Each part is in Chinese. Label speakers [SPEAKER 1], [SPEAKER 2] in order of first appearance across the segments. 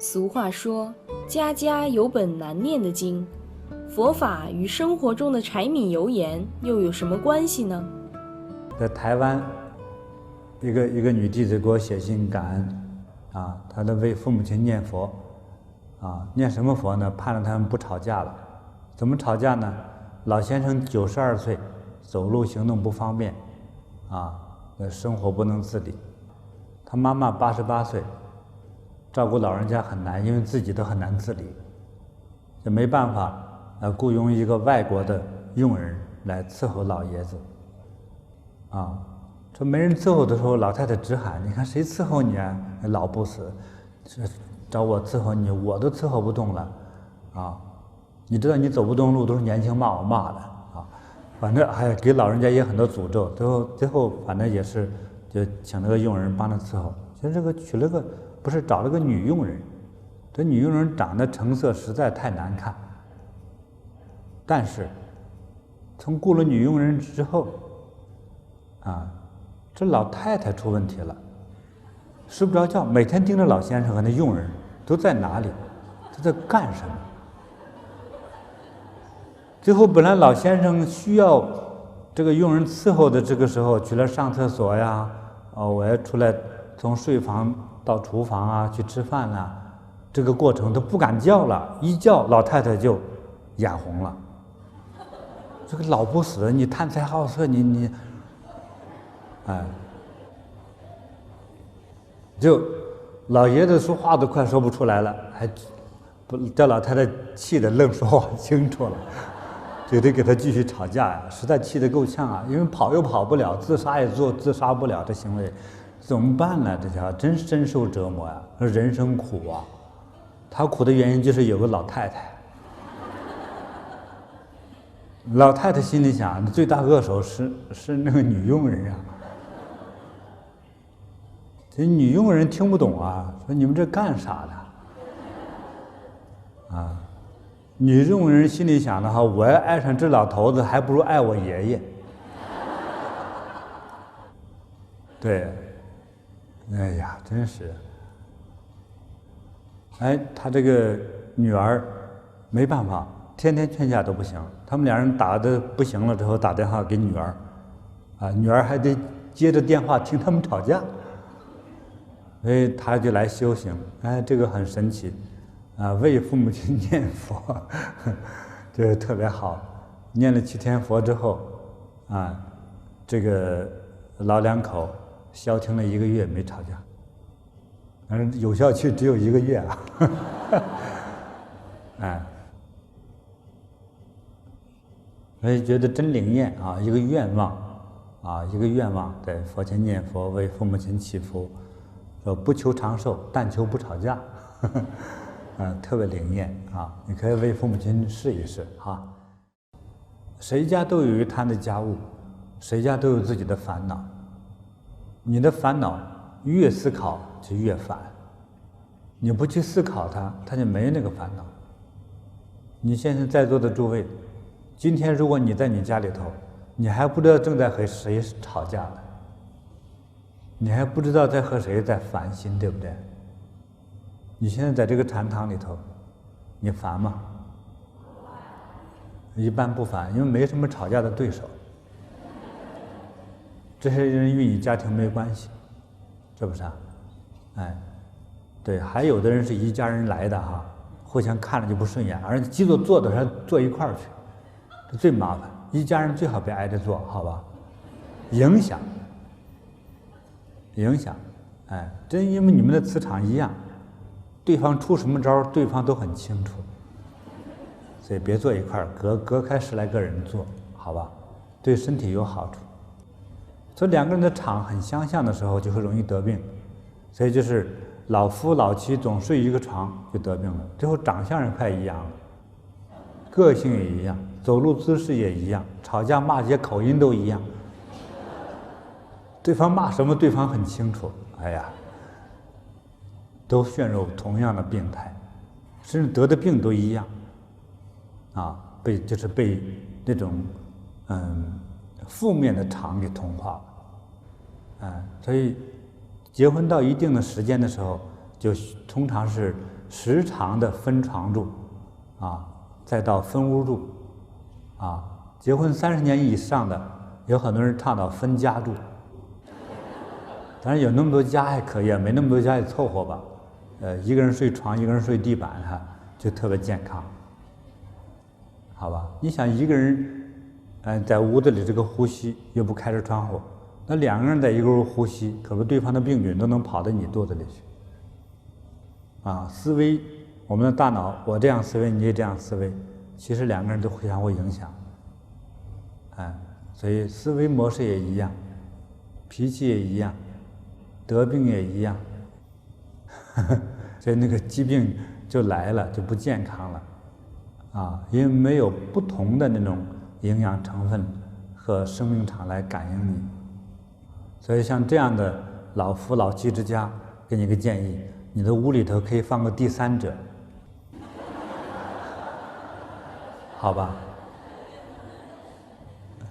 [SPEAKER 1] 俗话说，家家有本难念的经。佛法与生活中的柴米油盐又有什么关系呢？
[SPEAKER 2] 在台湾，一个女弟子给我写信感恩，她在为父母亲念佛，念什么佛呢？盼着他们不吵架了。怎么吵架呢？老先生92岁，走路行动不方便，生活不能自理。他妈妈88岁，照顾老人家很难，因为自己都很难自理，就没办法，雇佣一个外国的佣人来伺候老爷子。说没人伺候的时候，老太太直喊：“你看谁伺候你啊？老不死，找我伺候你，我都伺候不动了，你知道你走不动路都是年轻骂我骂的反正给老人家也很多诅咒。最后反正也是就请了个佣人帮他伺候。其实这个娶了个不是找了个女佣人，这女佣人长得成色实在太难看，但是从雇了女佣人之后。这老太太出问题了，睡不着觉，每天盯着老先生和那佣人都在哪里，都在干什么。最后本来老先生需要这个佣人伺候的这个时候，去了上厕所呀，我要出来从睡房到厨房去吃饭这个过程都不敢叫了，一叫老太太就眼红了。这个老不死，你贪财好色，你就老爷子说话都快说不出来了，还不叫老太太气得愣说话清楚了，就得给他继续吵架呀，实在气得够呛因为跑又跑不了，自杀也自杀不了，这行为怎么办呢？这家伙真深受折磨呀，人生苦他苦的原因就是有个老太太。老太太心里想，罪大恶首是那个女佣人这女佣人听不懂说你们这干啥的？女佣人心里想的话，我要爱上这老头子，还不如爱我爷爷。对，哎呀，真是。他这个女儿没办法，天天劝架都不行。他们两人打得不行了之后，打电话给女儿，女儿还得接着电话听他们吵架。所以他就来修行，这个很神奇，为父母亲念佛，这个特别好。念了7天佛之后，这个老两口消停了1个月没吵架，反正有效期只有1个月所以觉得真灵验一个愿望一个愿望，在佛前念佛，为父母亲祈福。不求长寿，但求不吵架，特别灵验你可以为父母亲试一试谁家都有一摊的家务，谁家都有自己的烦恼。你的烦恼越思考就越烦，你不去思考它就没那个烦恼。你现在在座的诸位，今天如果你在你家里头，你还不知道正在和谁吵架呢。你还不知道在和谁在烦心，对不对？你现在在这个禅堂里头，你烦吗？一般不烦，因为没什么吵架的对手。这些人与你家庭没关系，是不是对，还有的人是一家人来的互相看着就不顺眼，而且基座坐的还坐一块儿去，这最麻烦。一家人最好别挨着坐，好吧？影响，真因为你们的磁场一样，对方出什么招，对方都很清楚，所以别坐一块儿，隔开10来个人坐，好吧？对身体有好处。所以2个人的场很相像的时候，就会容易得病。所以就是老夫老妻总睡一个床就得病了，最后长相也快一样了，个性也一样，走路姿势也一样，吵架骂街口音都一样。对方骂什么，对方很清楚。都陷入同样的病态，甚至得的病都一样，被那种负面的场给同化了。所以结婚到一定的时间的时候，就通常是时常的分床住，再到分屋住，结婚30年以上的，有很多人倡导分家住。当然有那么多家还可以没那么多家也凑合吧。一个人睡床，一个人睡地板，就特别健康，好吧？你想一个人，在屋子里这个呼吸又不开着窗户，那2个人在一个屋呼吸，可不对方的病菌都能跑到你肚子里去。思维，我们的大脑，我这样思维，你也这样思维，其实2个人都互相会影响。所以思维模式也一样，脾气也一样，得病也一样。所以那个疾病就来了，就不健康了，因为没有不同的那种营养成分和生命场来感应你。所以像这样的老夫老妻之家，给你一个建议，你的屋里头可以放个第三者，好吧？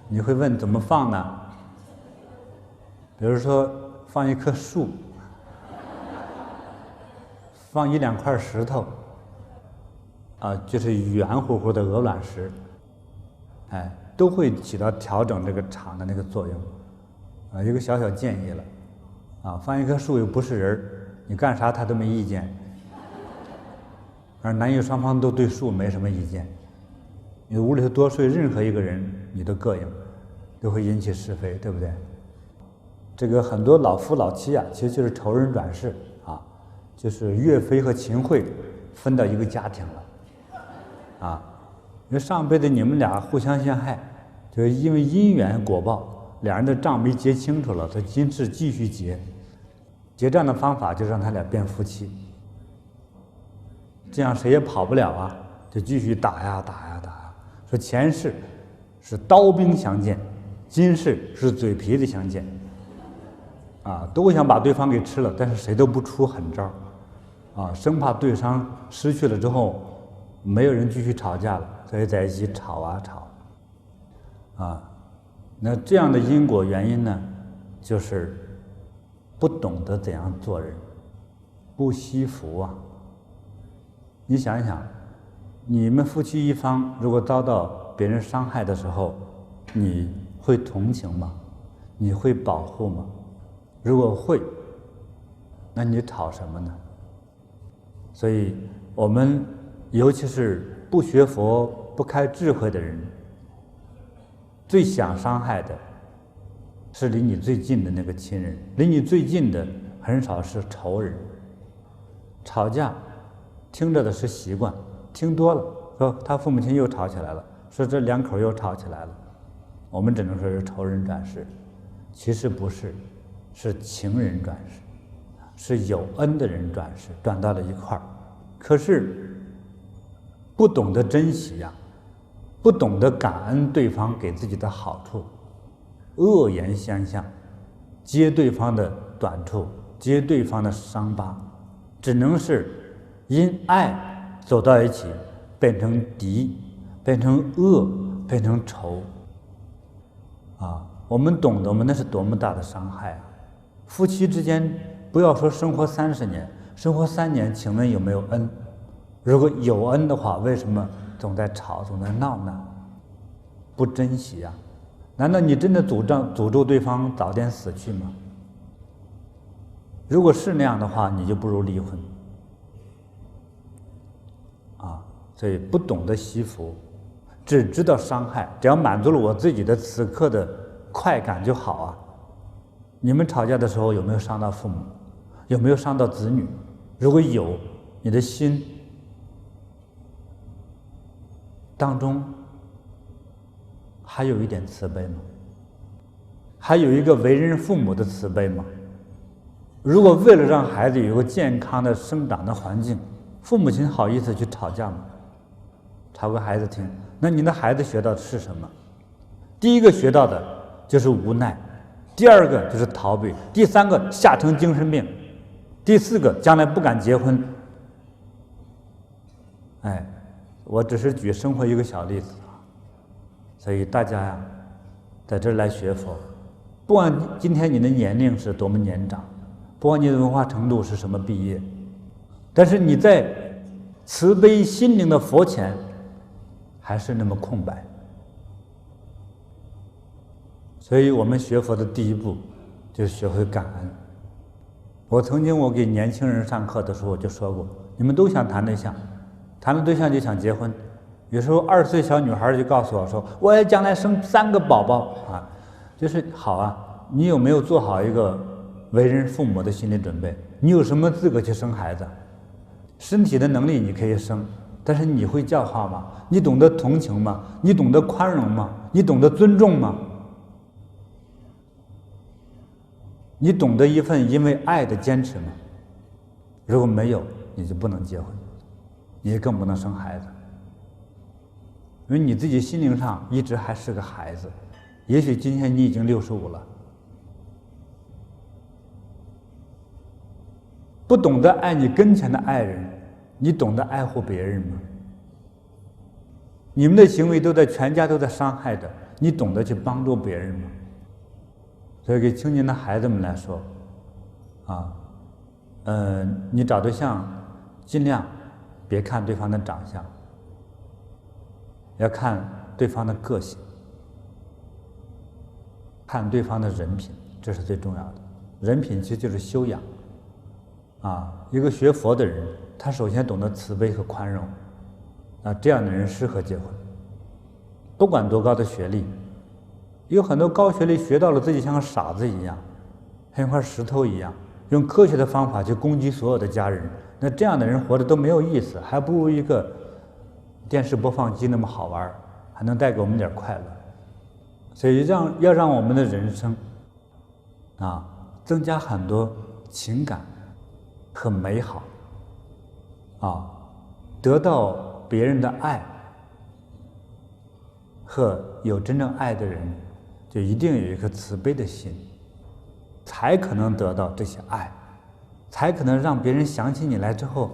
[SPEAKER 2] 你会问怎么放呢？比如说放一棵树，放1、2块石头，就是圆乎乎的鹅卵石，都会起到调整这个场的那个作用。一个小小建议了。放一棵树又不是人，你干啥他都没意见，而男女双方都对树没什么意见。你屋里头多睡任何一个人，你都膈应，都会引起是非，对不对？这个很多老夫老妻其实就是仇人转世就是岳飞和秦桧分到一个家庭了，因为上辈子你们俩互相陷害，就是因为因缘果报，2人的账没结清楚了，他今世继续结，结账的方法就让他俩变夫妻，这样谁也跑不了就继续打呀。说前世是刀兵相见，今世是嘴皮子相见，都想把对方给吃了，但是谁都不出狠招。生怕对方失去了之后，没有人继续吵架了，所以在一起吵。那这样的因果原因呢，就是不懂得怎样做人，不惜福你想一想，你们夫妻一方如果遭到别人伤害的时候，你会同情吗？你会保护吗？如果会，那你吵什么呢？所以我们尤其是不学佛、不开智慧的人，最想伤害的是离你最近的那个亲人，离你最近的很少是仇人。吵架听着的是习惯，听多了说他父母亲又吵起来了，说这2口又吵起来了，我们只能说是仇人转世，其实不是，是情人转世，是有恩的人转世，转到了一块儿。可是不懂得珍惜不懂得感恩对方给自己的好处，恶言相向，揭对方的短处，揭对方的伤疤，只能是因爱走到一起，变成敌，变成恶，变成仇。我们懂得吗？那是多么大的伤害夫妻之间，不要说生活30年，生活3年，请问有没有恩？如果有恩的话，为什么总在吵，总在闹呢？不珍惜难道你真的诅咒对方早点死去吗？如果是那样的话，你就不如离婚所以不懂得惜福，只知道伤害，只要满足了我自己的此刻的快感就好你们吵架的时候有没有伤到父母？有没有伤到子女？如果有，你的心当中还有一点慈悲吗？还有一个为人父母的慈悲吗？如果为了让孩子有一个健康的生长的环境，父母亲好意思去吵架吗？吵给孩子听，那你的孩子学到的是什么？第一个学到的就是无奈，第2个就是逃避，第3个吓成精神病，第4个将来不敢结婚。我只是举生活一个小例子所以大家在这儿来学佛，不管今天你的年龄是多么年长，不管你的文化程度是什么毕业，但是你在慈悲心灵的佛前，还是那么空白。所以我们学佛的第一步，就是学会感恩。我曾经给年轻人上课的时候，我就说过，你们都想谈对象，谈了对象就想结婚。有时候20岁小女孩就告诉我说，我要将来生3个宝宝啊，就是好啊，你有没有做好一个为人父母的心理准备？你有什么资格去生孩子？身体的能力你可以生，但是你会教化吗？你懂得同情吗？你懂得宽容吗？你懂得尊重吗？你懂得一份因为爱的坚持吗？如果没有，你就不能结婚，你也更不能生孩子，因为你自己心灵上一直还是个孩子，也许今天你已经65了。不懂得爱你跟前的爱人，你懂得爱护别人吗？你们的行为全家都在伤害着，你懂得去帮助别人吗？所以给青年的孩子们来说，你找对象尽量别看对方的长相，要看对方的个性，看对方的人品，这是最重要的。人品其实就是修养。一个学佛的人，他首先懂得慈悲和宽容，这样的人适合结婚。不管多高的学历，有很多高学历学到了自己像个傻子一样，像一块石头一样，用科学的方法去攻击所有的家人，那这样的人活着都没有意思，还不如一个电视播放机那么好玩，还能带给我们点快乐。所以要让我们的人生增加很多情感和美好，得到别人的爱，和有真正爱的人，就一定有一颗慈悲的心，才可能得到这些爱，才可能让别人想起你来之后，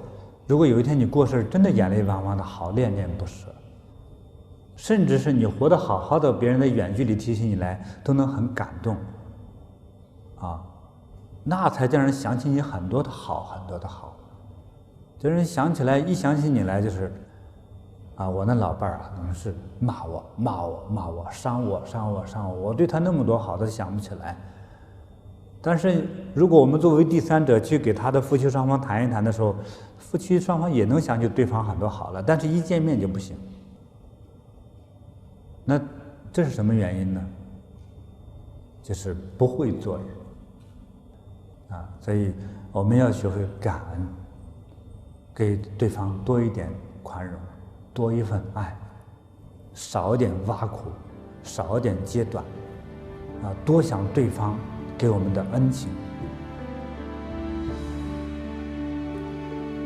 [SPEAKER 2] 如果有一天你过世，真的眼泪汪汪的，好恋恋不舍，甚至是你活得好好的，别人的远距离提起你来，都能很感动，那才叫人想起你很多的好，很多的好。叫人想起来，一想起你来就是，我那老伴儿总是骂我，伤我，我对他那么多好，他想不起来。但是如果我们作为第三者去给他的夫妻双方谈一谈的时候，夫妻双方也能想起对方很多好了，但是一见面就不行。那这是什么原因呢？就是不会做人。所以我们要学会感恩，给对方多一点宽容，多一份爱，少一点挖苦，少一点揭短，多想对方给我们的恩情。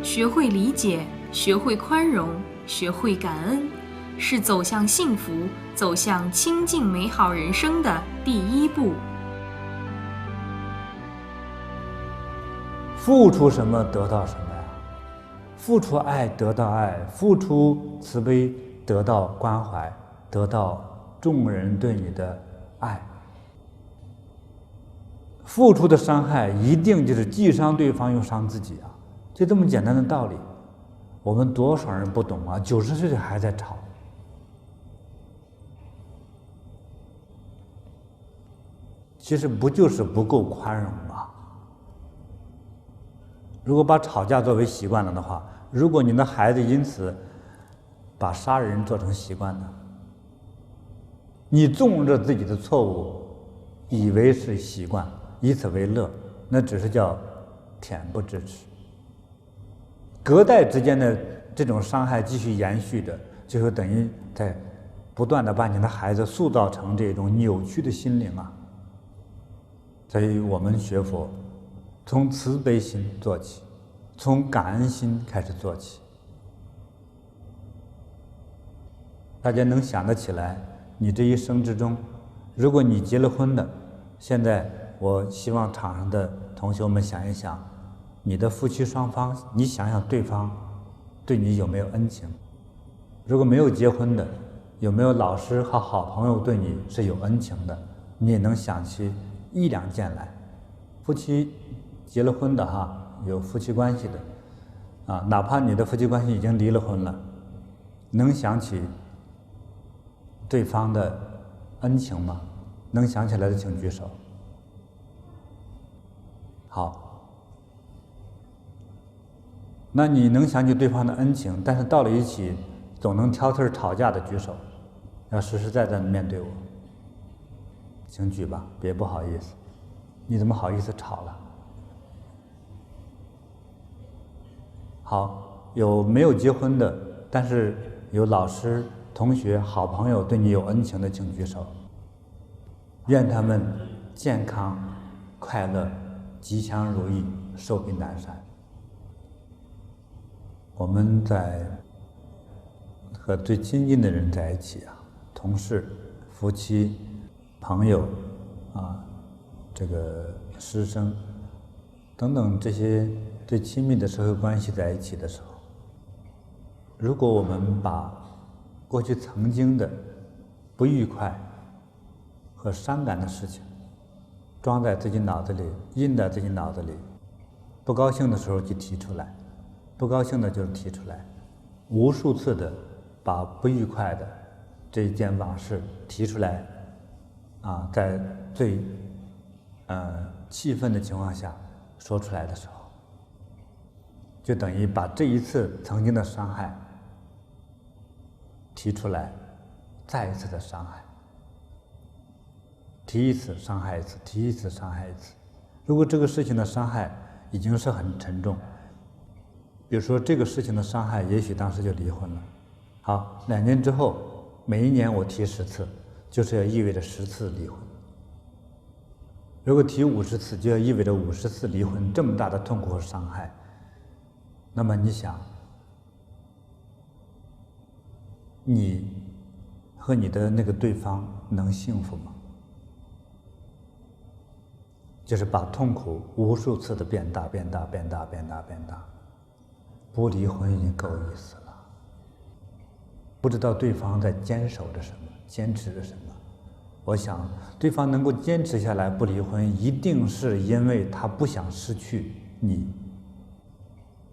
[SPEAKER 1] 学会理解，学会宽容，学会感恩，是走向幸福、走向清净美好人生的第一步。
[SPEAKER 2] 付出什么得到什么呀？付出爱得到爱，付出慈悲得到关怀，得到众人对你的爱。付出的伤害一定就是既伤对方又伤自己啊！就这么简单的道理，我们多少人不懂啊？90岁还在吵。其实不就是不够宽容吗？如果把吵架作为习惯了的话，如果你的孩子因此把杀人做成习惯呢？你纵着自己的错误，以为是习惯，以此为乐，那只是叫恬不知耻。隔代之间的这种伤害继续延续着，就会等于在不断的把你的孩子塑造成这种扭曲的心灵啊。所以我们学佛，从慈悲心做起，从感恩心开始做起。大家能想得起来，你这一生之中，如果你结了婚的，现在我希望场上的同学们想一想，你的夫妻双方，你想想对方对你有没有恩情？如果没有结婚的，有没有老师和好朋友对你是有恩情的？你也能想起1、2件来。夫妻结了婚的有夫妻关系的，哪怕你的夫妻关系已经离了婚了，能想起对方的恩情吗？能想起来的请举手。好，那你能想起对方的恩情，但是到了一起总能挑刺儿吵架的举手，要实实在在的面对我，请举吧，别不好意思，你怎么好意思吵了？好，有没有结婚的，但是有老师、同学、好朋友对你有恩情的，请举手。愿他们健康、快乐、吉祥如意、寿比南山。我们在和最亲近的人在一起同事、夫妻、朋友这个师生等等这些最亲密的社会关系在一起的时候，如果我们把过去曾经的不愉快和伤感的事情装在自己脑子里，印在自己脑子里，不高兴的时候就提出来，不高兴的就提出来，无数次的把不愉快的这一件往事提出来，在最气愤的情况下说出来的时候，就等于把这一次曾经的伤害提出来，再一次的伤害，提一次伤害一次，提一次伤害一次。如果这个事情的伤害已经是很沉重，比如说这个事情的伤害也许当时就离婚了，好，2年之后每一年我提10次，就是要意味着10次离婚。如果提50次，就要意味着50次离婚，这么大的痛苦和伤害。那么你想，你和你的那个对方能幸福吗？就是把痛苦无数次的变大，变大，变大，变大，变大。不离婚已经够意思了。不知道对方在坚守着什么，坚持着什么。我想，对方能够坚持下来不离婚，一定是因为他不想失去你，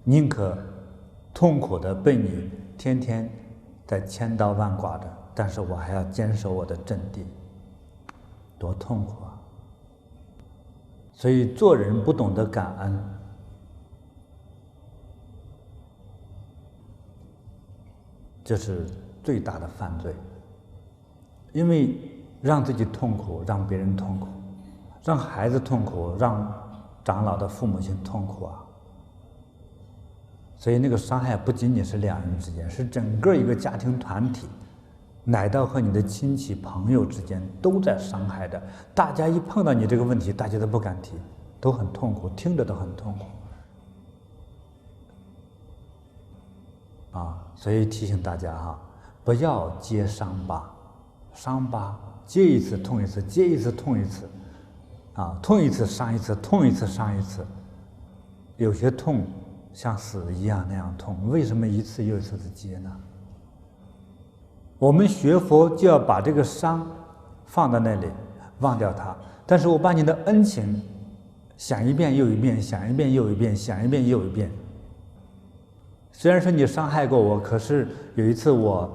[SPEAKER 2] 宁可痛苦的被你天天在千刀万剐着，但是我还要坚守我的阵地，多痛苦啊！所以做人不懂得感恩，这是最大的犯罪。因为让自己痛苦，让别人痛苦，让孩子痛苦，让长老的父母亲痛苦啊！所以那个伤害不仅仅是2人之间，是整个一个家庭团体，乃到和你的亲戚朋友之间都在伤害着。大家一碰到你这个问题，大家都不敢提，都很痛苦，听着都很痛苦所以提醒大家不要揭伤疤，伤疤揭一次痛一次，揭一次痛一次痛一次伤一次，痛一次伤一次。有些痛像死一样那样痛，为什么一次又一次的揭呢？我们学佛就要把这个伤放在那里，忘掉它。但是我把你的恩情想一遍又一遍，想一遍又一遍，想一遍又一遍。虽然说你伤害过我，可是有一次我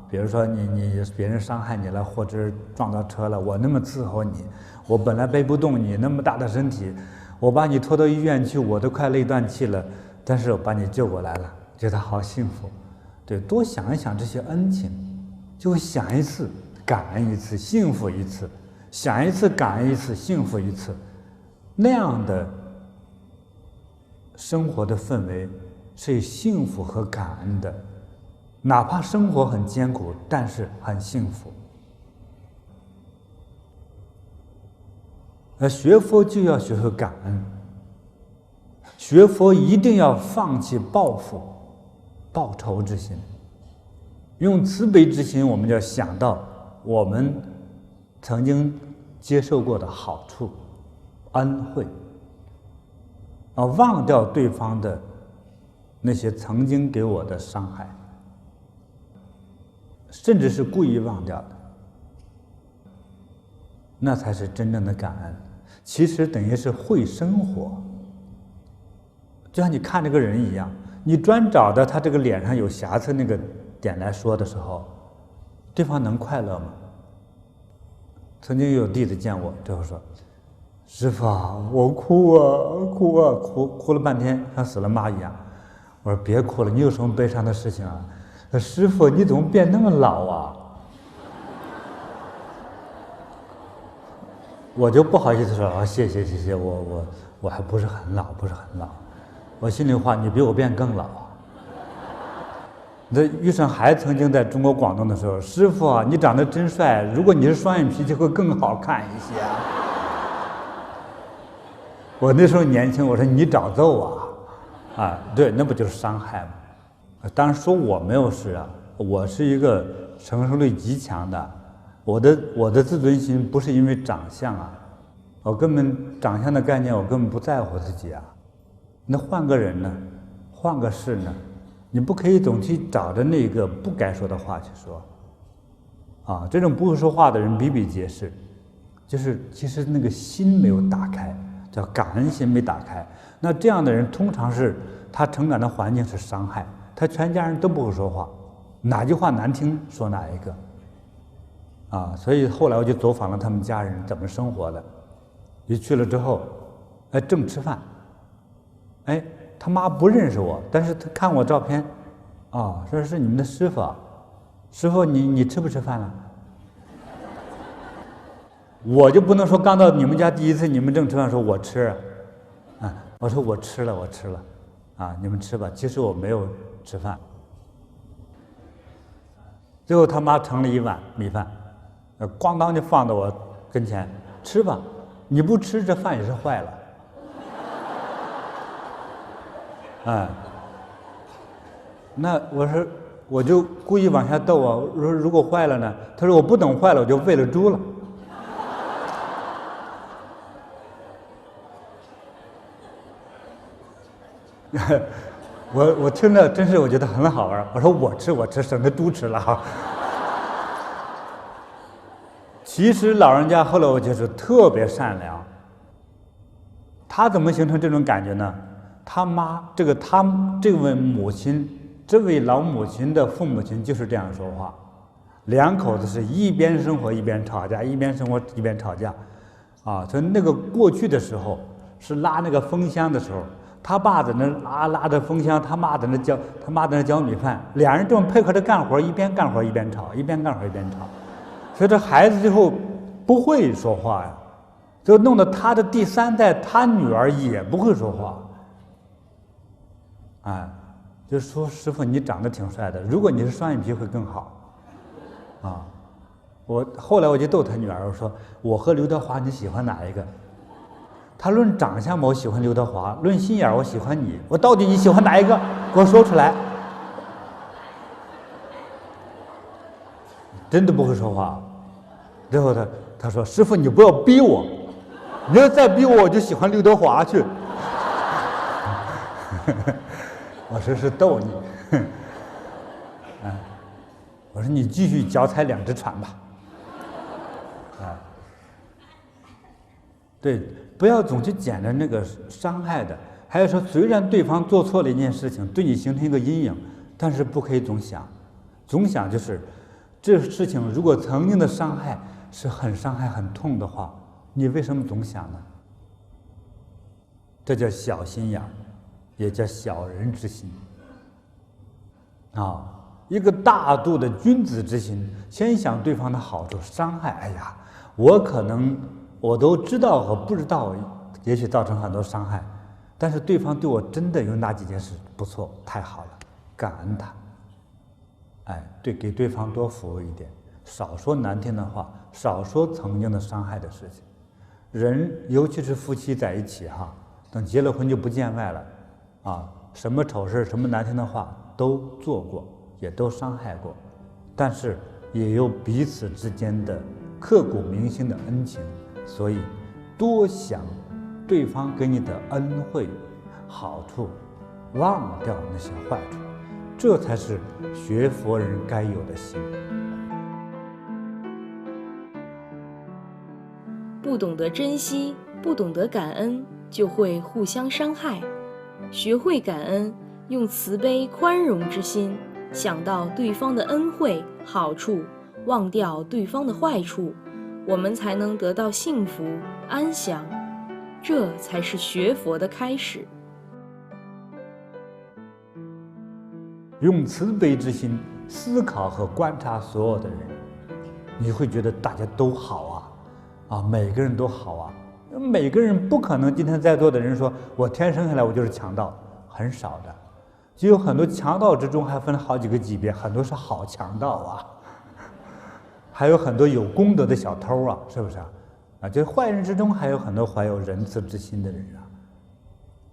[SPEAKER 2] 比如说别人伤害你了，或者撞到车了，我那么伺候你，我本来背不动你那么大的身体，我把你拖到医院去，我都快累断气了，但是我把你救过来了，觉得好幸福。对，多想一想这些恩情，就会想一次感恩一次，幸福一次，想一次感恩一次，幸福一次。那样的生活的氛围是幸福和感恩的，哪怕生活很艰苦，但是很幸福。学佛就要学会感恩，学佛一定要放弃报复、报仇之心，用慈悲之心，我们就要想到我们曾经接受过的好处、恩惠，忘掉对方的那些曾经给我的伤害，甚至是故意忘掉的，那才是真正的感恩。其实等于是会生活，就像你看这个人一样，你专找着他这个脸上有瑕疵那个点来说的时候，对方能快乐吗？曾经有弟子见我，最后说：“师父啊，我哭啊哭啊哭了半天，像死了妈一样。”我说：“别哭了，你有什么悲伤的事情啊？”师父，你怎么变那么老啊？我就不好意思说啊，谢谢，我还不是很老，不是很老。我心里话，你比我变更老啊。这玉胜还曾经在中国广东的时候，师父啊，你长得真帅，如果你是双眼皮就会更好看一些啊。我那时候年轻，我说你找揍啊，啊，对，那不就是伤害吗？当然说我没有事啊，我是一个承受力极强的，我的自尊心不是因为长相啊，我根本长相的概念我根本不在乎自己啊。那换个人呢，换个事呢？你不可以总去找着那个不该说的话去说，啊，这种不会说话的人比比皆是，就是其实那个心没有打开，叫感恩心没打开。那这样的人通常是他成长的环境是伤害，他全家人都不会说话，哪句话难听说哪一个，啊，所以后来我就走访了他们家人怎么生活的，一去了之后，哎，正吃饭，哎。他妈不认识我，但是他看我照片，啊，说是你们的师傅啊，师傅你吃不吃饭了？我就不能说刚到你们家第一次，你们正吃饭说我吃，啊，我说我吃了，啊，你们吃吧。其实我没有吃饭。最后他妈盛了一碗米饭，咣当就放到我跟前，吃吧，你不吃这饭也是坏了。哎，那我说我就故意往下逗啊，我说如果坏了呢？他说我不等坏了，我就喂了猪了。我听着真是我觉得很好玩，我说我吃，省得猪吃了哈。其实老人家后来我就是特别善良，他怎么形成这种感觉呢？他这位母亲，这位老母亲的父母亲就是这样说话，两口子是一边生活一边吵架，一边生活一边吵架，啊，所以那个过去的时候是拉那个风箱的时候，他爸在那拉着风箱，他妈在那搅米饭，两人这么配合着干活，一边干活一边吵，一边干活一边吵，所以这孩子最后不会说话呀，就弄得他的第三代，他女儿也不会说话。哎，就是说师傅你长得挺帅的，如果你是双眼皮会更好，啊，后来我就逗他女儿，我说我和刘德华你喜欢哪一个？他论长相嘛，我喜欢刘德华；论心眼我喜欢你。我到底你喜欢哪一个？给我说出来。真的不会说话。最后他说师傅你不要逼我，你要再逼我我就喜欢刘德华去。我说是逗你，我说你继续脚踩两只船吧，对，不要总去捡着那个伤害的。还有说，虽然对方做错了一件事情，对你形成一个阴影，但是不可以总想，总想就是这事情如果曾经的伤害是很伤害、很痛的话，你为什么总想呢？这叫小心眼，也叫小人之心。啊，一个大度的君子之心，先想对方的好处，伤害。哎呀，我都知道和不知道，也许造成很多伤害，但是对方对我真的有哪几件事不错，太好了，感恩他。哎，给对方多服务一点，少说难听的话，少说曾经的伤害的事情。人尤其是夫妻在一起哈，等结了婚就不见外了，啊，什么丑事、什么难听的话都做过，也都伤害过，但是也有彼此之间的刻骨铭心的恩情，所以多想对方给你的恩惠、好处，忘掉那些坏处，这才是学佛人该有的心。
[SPEAKER 1] 不懂得珍惜，不懂得感恩，就会互相伤害。学会感恩，用慈悲宽容之心，想到对方的恩惠好处，忘掉对方的坏处，我们才能得到幸福安详。这才是学佛的开始。
[SPEAKER 2] 用慈悲之心思考和观察所有的人，你会觉得大家都好啊，每个人都好啊。每个人不可能今天在座的人说我天生下来我就是强盗，很少的。就有很多强盗之中还分好几个级别，很多是好强盗啊，还有很多有功德的小偷啊，是不是啊？就坏人之中还有很多怀有仁慈之心的人啊。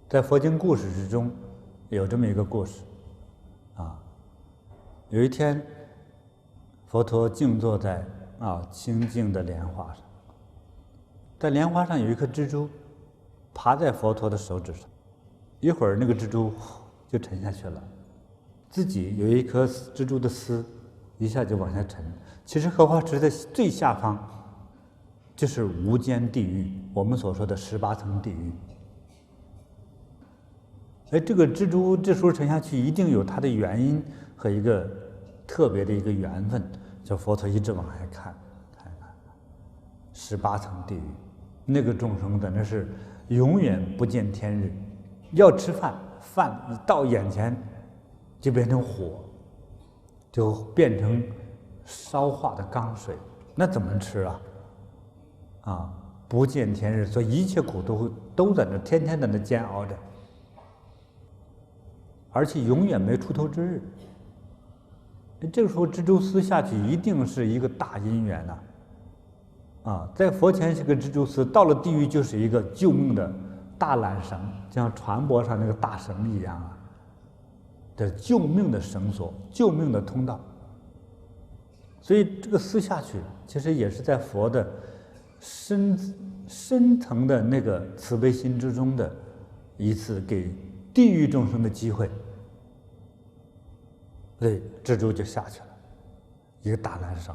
[SPEAKER 2] 在佛经故事之中有这么一个故事啊，有一天佛陀静坐在清净的莲花上，在莲花上有一颗蜘蛛爬在佛陀的手指上，一会儿那个蜘蛛就沉下去了，自己有一颗蜘蛛的丝一下就往下沉。其实荷花池的最下方就是无间地狱，我们所说的18层地狱。这个蜘蛛这时候沉下去一定有它的原因和一个特别的一个缘分，就佛陀一直往下看18层地狱，那个众生在那是永远不见天日，要吃饭，饭到眼前就变成火，就变成烧化的钢水，那怎么吃不见天日，所以一切苦都在那天天在那煎熬着，而且永远没出头之日。这个时候蜘蛛丝下去一定是一个大因缘在佛前是个蜘蛛丝，到了地狱就是一个救命的大缆绳，像船舶上那个大绳一样的救命的绳索，救命的通道。所以这个丝下去其实也是在佛的深层的那个慈悲心之中的一次给地狱众生的机会。所以蜘蛛就下去了，一个大缆绳。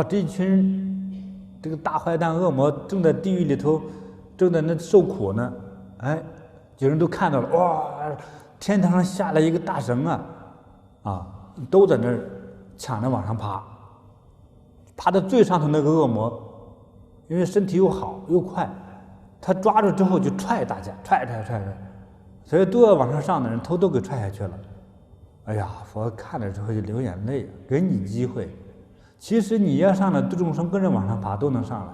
[SPEAKER 2] 这一群这个大坏蛋恶魔正在地狱里头正在那受苦呢，有人都看到了，天堂上下来一个大绳都在那儿抢着往上爬。爬到最上头那个恶魔因为身体又好又快，他抓住之后就踹大家，踹，所以都要往上上的人头都给踹下去了。佛看了之后就流眼泪，给你机会。其实你要上来，众生跟着往上爬都能上来，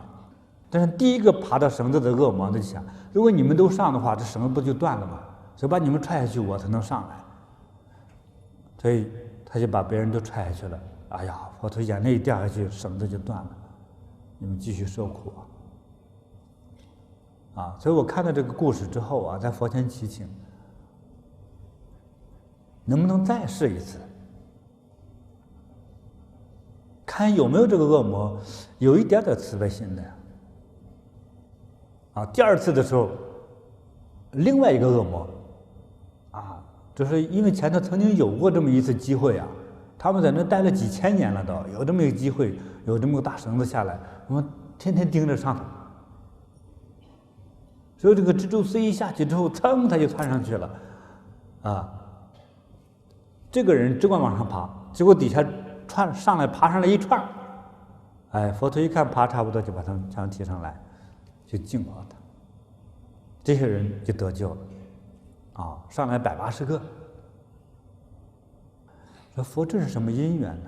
[SPEAKER 2] 但是第一个爬到绳子的恶魔就想，如果你们都上的话，这绳子不就断了吗？所以把你们踹下去，我才能上来。所以他就把别人都踹下去了。佛陀眼泪掉下去，绳子就断了，你们继续受苦所以我看到这个故事之后在佛前祈请，能不能再试一次，看有没有这个恶魔有一点点慈悲心的第二次的时候，另外一个恶魔就是因为前头曾经有过这么一次机会他们在那待了几千年了，都有这么一个机会，有这么个大绳子下来，我们天天盯着上头。所以这个蜘蛛丝一下去之后，噌，他就窜上去了这个人只管往上爬，结果底下爬上来一串，佛陀一看爬差不多，就把他们全提上来，就净化他，这些人就得救了上来180个。说佛这是什么因缘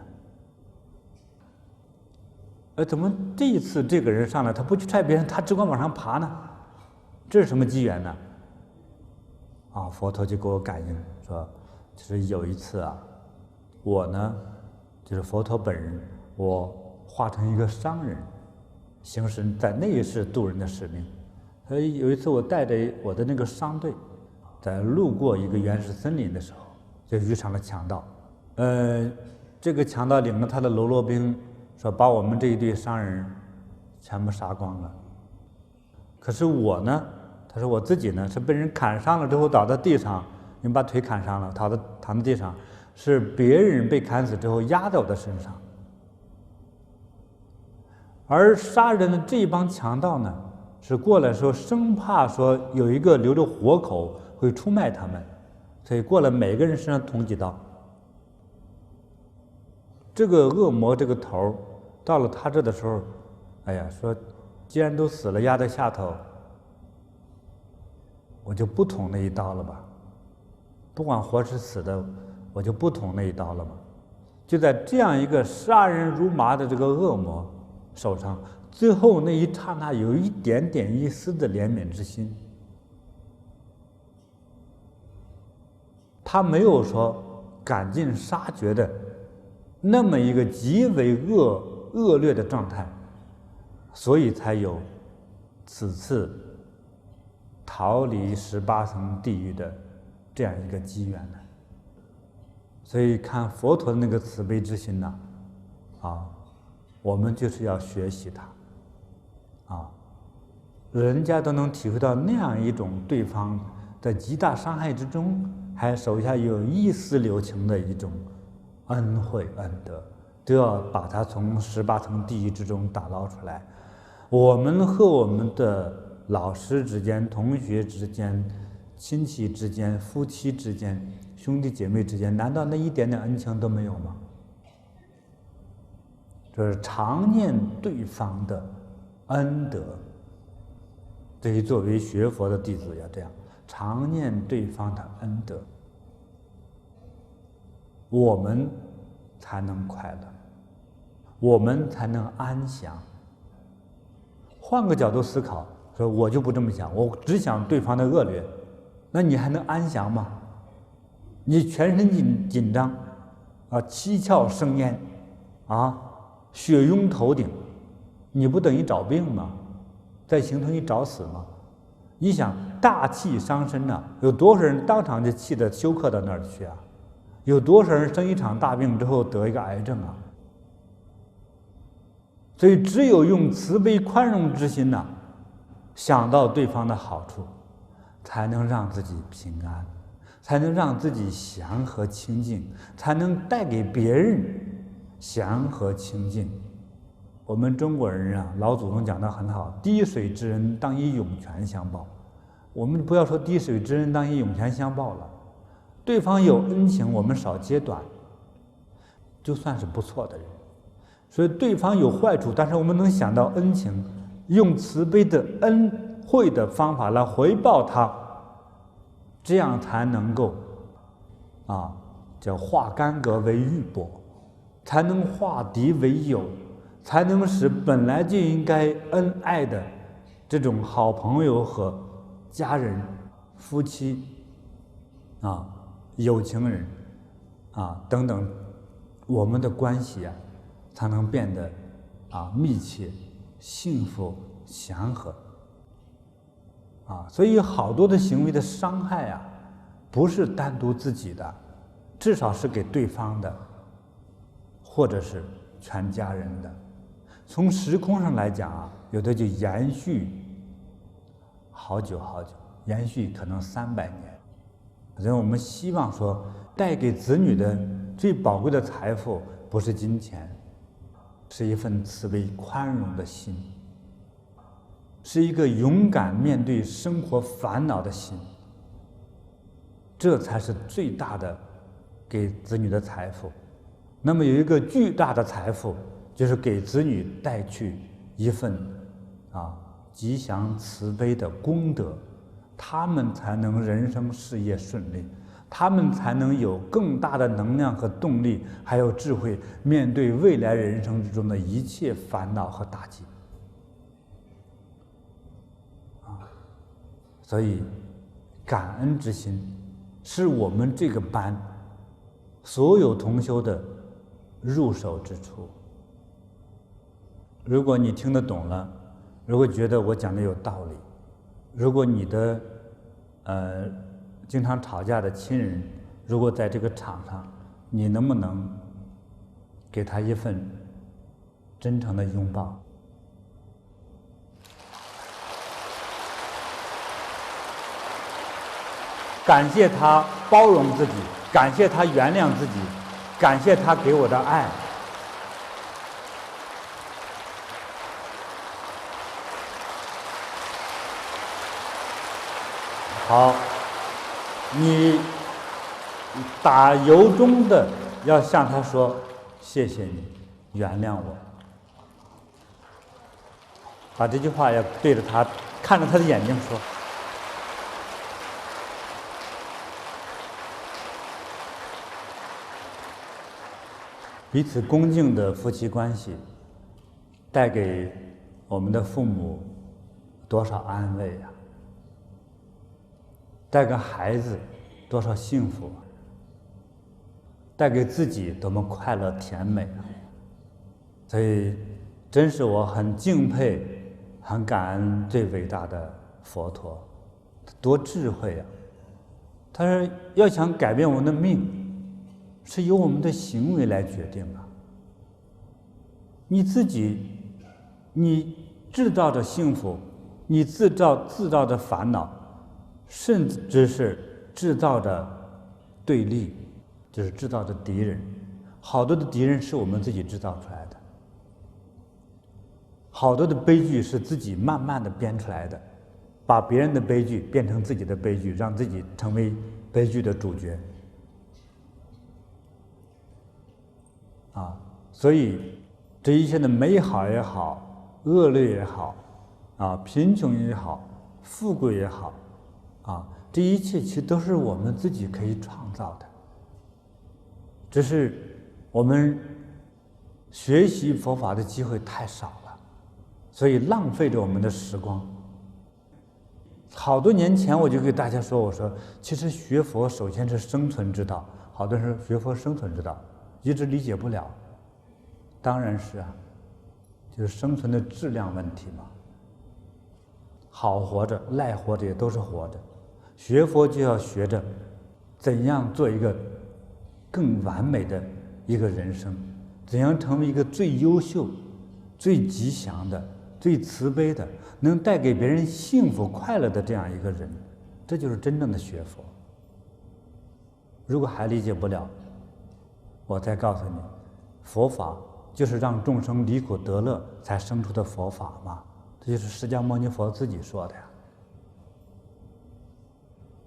[SPEAKER 2] 呢？怎么这一次这个人上来他不去踹别人，他只管往上爬呢？这是什么机缘呢？佛陀就给我感应说，其实有一次我呢就是佛陀本人，我化成一个商人，行使在那一世度人的使命。所以有一次我带着我的那个商队，在路过一个原始森林的时候，就遇上了强盗。这个强盗领着他的喽啰兵，说把我们这一队商人全部杀光了。可是我呢，他说我自己呢是被人砍伤了之后倒在地上，你把腿砍伤了，躺在地上，是别人被砍死之后压在我的身上。而杀人的这一帮强盗呢，是过来说生怕说有一个留着活口会出卖他们，所以过了每个人身上捅几刀。这个恶魔这个头到了他这的时候，哎呀，说既然都死了，压在下头，我就不捅那一刀了吧，不管活是死的，我就不捅那一刀了吧。就在这样一个杀人如麻的这个恶魔手上，最后那一刹那有一点点一丝的怜悯之心。他没有说赶尽杀绝的那么一个极为恶劣的状态，所以才有此次逃离18层地狱的这样一个机缘呢。所以看佛陀的那个慈悲之心呢，我们就是要学习他，人家都能体会到那样一种对方在极大伤害之中，还手下有一丝留情的一种恩惠恩德，都要把它从18层地狱之中打捞出来。我们和我们的老师之间、同学之间、亲戚之间、夫妻之间、兄弟姐妹之间，难道那一点点恩情都没有吗？这是常念对方的恩德。对于作为学佛的弟子要这样，常念对方的恩德，我们才能快乐，我们才能安详。换个角度思考，说我就不这么想，我只想对方的恶劣，那你还能安详吗？你全身紧张，七窍生烟，血涌头顶，你不等于找病吗？在行头你找死吗？你想大气伤身啊，有多少人当场就气得休克到那儿去啊？有多少人生一场大病之后得一个癌症啊？所以只有用慈悲宽容之心呐，想到对方的好处，才能让自己平安，才能让自己祥和清净，才能带给别人祥和清净。我们中国人啊，老祖宗讲得很好，滴水之恩当以涌泉相报。我们不要说滴水之恩当以涌泉相报了，对方有恩情，我们少揭短，就算是不错的人。所以对方有坏处，但是我们能想到恩情，用慈悲的恩惠的方法来回报他，这样才能够叫化干戈为玉帛，才能化敌为友，才能使本来就应该恩爱的这种好朋友和家人、夫妻有情人等等，我们的关系才能变得密切、幸福、祥和所以好多的行为的伤害不是单独自己的，至少是给对方的，或者是全家人的。从时空上来讲有的就延续好久好久，延续可能300年。所以我们希望说，带给子女的最宝贵的财富不是金钱，是一份慈悲宽容的心，是一个勇敢面对生活烦恼的心，这才是最大的给子女的财富。那么有一个巨大的财富，就是给子女带去一份吉祥慈悲的功德，他们才能人生事业顺利，他们才能有更大的能量和动力，还有智慧，面对未来人生之中的一切烦恼和打击。所以感恩之心是我们这个班所有同修的入手之处。如果你听得懂了，如果觉得我讲的有道理，如果你的经常吵架的亲人，如果在这个场上，你能不能给他一份真诚的拥抱？感谢他包容自己，感谢他原谅自己，感谢他给我的爱。好，你打由衷的要向他说谢谢你，原谅我。把这句话要对着他，看着他的眼睛说。彼此恭敬的夫妻关系，带给我们的父母多少安慰呀！带给孩子多少幸福啊！带给自己多么快乐甜美啊！所以，真是我很敬佩、很感恩最伟大的佛陀，多智慧啊！他说，要想改变我们的命，是由我们的行为来决定啊！你自己，你制造着幸福，你制造着烦恼，甚至是制造着对立，就是制造着敌人。好多的敌人是我们自己制造出来的，好多的悲剧是自己慢慢的编出来的，把别人的悲剧变成自己的悲剧，让自己成为悲剧的主角。所以这一切的美好也好，恶劣也好，贫穷也好，富贵也好，这一切其实都是我们自己可以创造的，只是我们学习佛法的机会太少了，所以浪费着我们的时光。好多年前我就给大家说，我说其实学佛首先是生存之道，好多人说学佛生存之道，一直理解不了。当然是啊，就是生存的质量问题嘛。好活着、赖活着也都是活着，学佛就要学着怎样做一个更完美的一个人生，怎样成为一个最优秀、最吉祥的、最慈悲的，能带给别人幸福快乐的这样一个人，这就是真正的学佛。如果还理解不了，我再告诉你，佛法就是让众生离苦得乐才生出的佛法嘛，这就是释迦牟尼佛自己说的呀。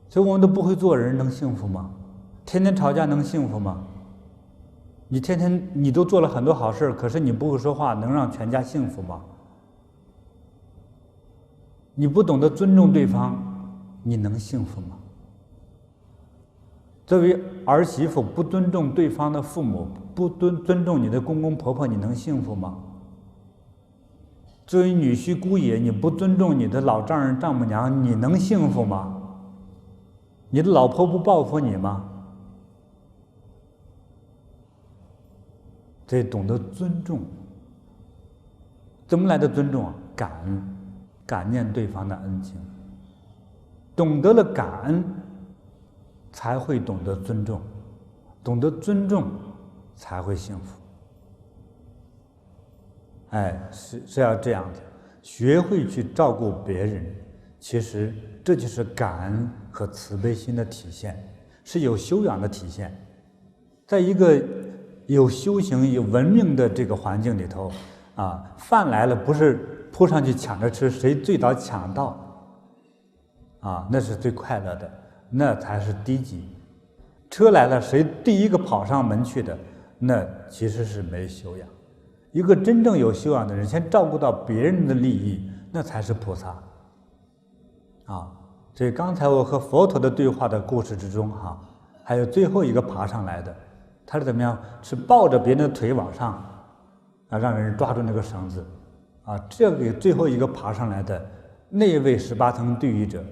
[SPEAKER 2] 所以我们都不会做人，能幸福吗？天天吵架能幸福吗？你天天你都做了很多好事，可是你不会说话，能让全家幸福吗？你不懂得尊重对方，你能幸福吗？作为儿媳妇，不尊重对方的父母，不尊重你的公公婆婆，你能幸福吗？作为女婿姑爷，你不尊重你的老丈人丈母娘，你能幸福吗？你的老婆不报复你吗？所以懂得尊重，怎么来的尊重啊？感恩，感念对方的恩情，懂得了感恩，才会懂得尊重，懂得尊重，才会幸福。是要这样子，学会去照顾别人，其实这就是感恩和慈悲心的体现，是有修养的体现。在一个有修行、有文明的这个环境里头，饭来了不是扑上去抢着吃，谁最早抢到，那是最快乐的，那才是低级。车来了，谁第一个跑上门去的，那其实是没修养。一个真正有修养的人，先照顾到别人的利益，那才是菩萨。所以刚才我和佛陀的对话的故事之中，还有最后一个爬上来的，他是怎么样？是抱着别人的腿往上，让人抓住那个绳子，这个最后一个爬上来的那位18层地狱者，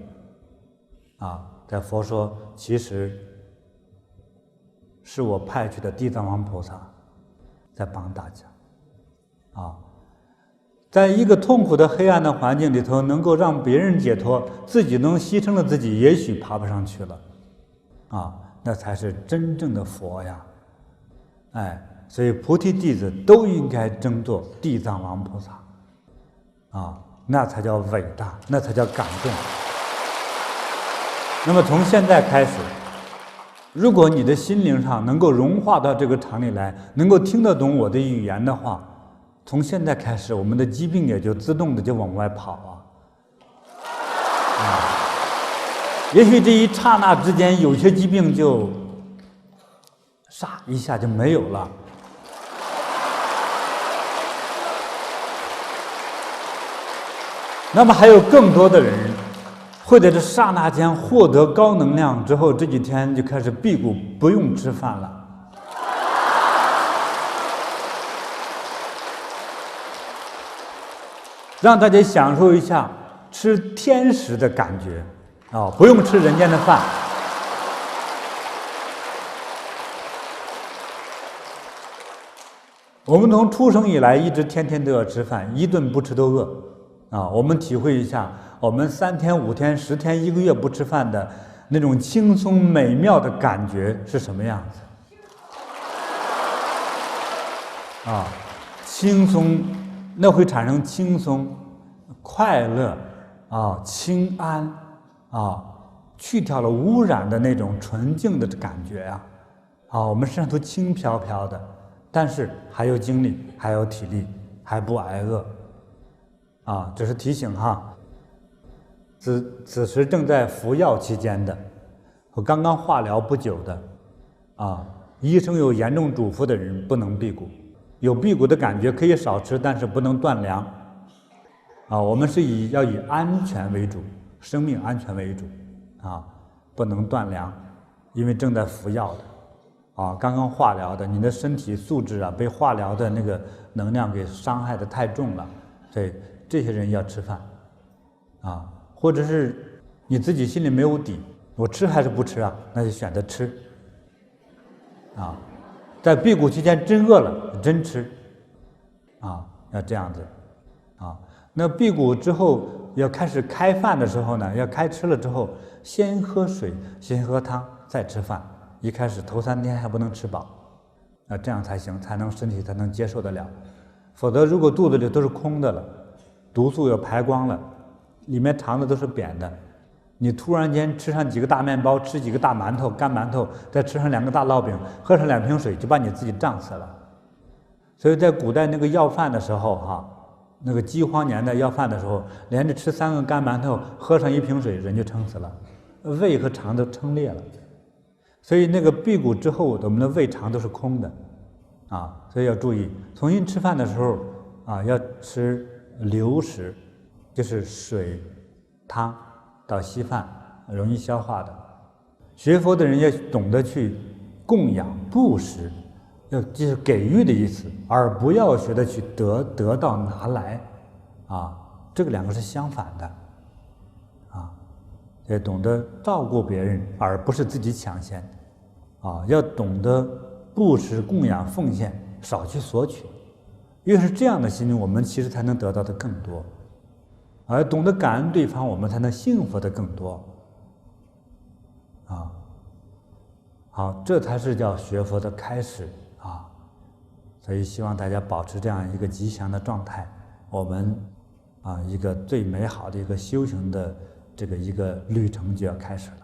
[SPEAKER 2] 在佛说，其实是我派去的地藏王菩萨在帮大家。在一个痛苦的黑暗的环境里头，能够让别人解脱，自己能牺牲了自己，也许爬不上去了，那才是真正的佛呀！所以菩提弟子都应该争做地藏王菩萨，那才叫伟大，那才叫感动。那么从现在开始，如果你的心灵上能够融化到这个场里来，能够听得懂我的语言的话，从现在开始，我们的疾病也就自动的就往外跑也许这一刹那之间，有些疾病就唰一下就没有了。那么还有更多的人会在这刹那间获得高能量之后，这几天就开始辟谷，不用吃饭了。让大家享受一下吃天食的感觉啊，不用吃人间的饭。我们从出生以来一直天天都要吃饭，一顿不吃都饿啊。我们体会一下，我们3天、5天、10天、1个月不吃饭的那种轻松美妙的感觉是什么样子啊？轻松，那会产生轻松、快乐啊、清安啊，去掉了污染的那种纯净的感觉啊。我们身上都轻飘飘的，但是还有精力，还有体力，还不挨饿啊。这是提醒哈。此时正在服药期间的，和刚刚化疗不久的啊，医生有严重嘱咐的人不能辟谷。有辟谷的感觉可以少吃，但是不能断粮啊。我们是要以安全为主，生命安全为主啊，不能断粮，因为正在服药的啊，刚刚化疗的，你的身体素质啊被化疗的那个能量给伤害的太重了，所以这些人要吃饭啊，或者是你自己心里没有底，我吃还是不吃啊？那就选择吃啊。在辟谷期间真饿了，真吃啊，要这样子啊。那辟谷之后要开始开饭的时候呢，要开吃了之后，先喝水，先喝汤，再吃饭。一开始头3天还不能吃饱，这样才行，身体才能接受得了。否则，如果肚子里都是空的了，毒素又排光了，里面肠子都是扁的，你突然间吃上几个大面包，吃几个大馒头、干馒头，再吃上2个大烙饼，喝上2瓶水，就把你自己胀死了。所以在古代那个要饭的时候那个饥荒年代要饭的时候，连着吃3个干馒头，喝上1瓶水，人就撑死了，胃和肠都撑裂了。所以那个辟谷之后，我们的胃肠都是空的啊，所以要注意，重新吃饭的时候要吃流食，就是水、汤到稀饭，容易消化的。学佛的人要懂得去供养布施，就是给予的意思，而不要学的去得到拿来啊，这个2个是相反的啊。要懂得照顾别人，而不是自己抢先啊。要懂得布施、供养、奉献，少去索取。越是这样的心，我们其实才能得到的更多。而懂得感恩对方，我们才能幸福的更多啊。好，这才是叫学佛的开始啊。所以希望大家保持这样一个吉祥的状态，我们一个最美好的一个修行的一个旅程就要开始了。